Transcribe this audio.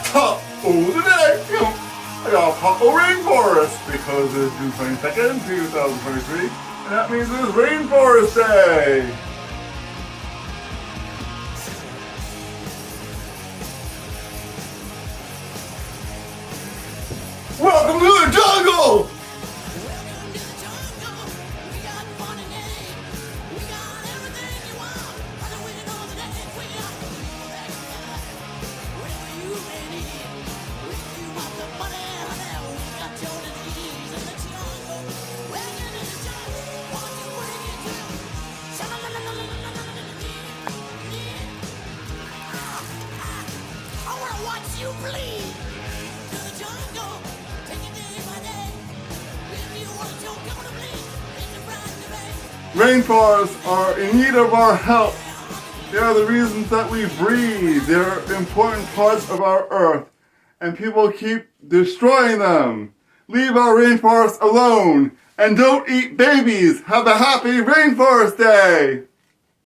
top of the day. I got a pop of Rainforest because it's June 22nd, 2023, and that means it's Rainforest Day. Welcome to the jungle! You bleed to the jungle, take it day by day. If you want to comfortably, it's a brand new day. Rainforests are in need of our help. They are the reasons that we breathe. They're important parts of our earth, and people keep destroying them. Leave our rainforests alone, and don't eat babies. Have a happy Rainforest Day!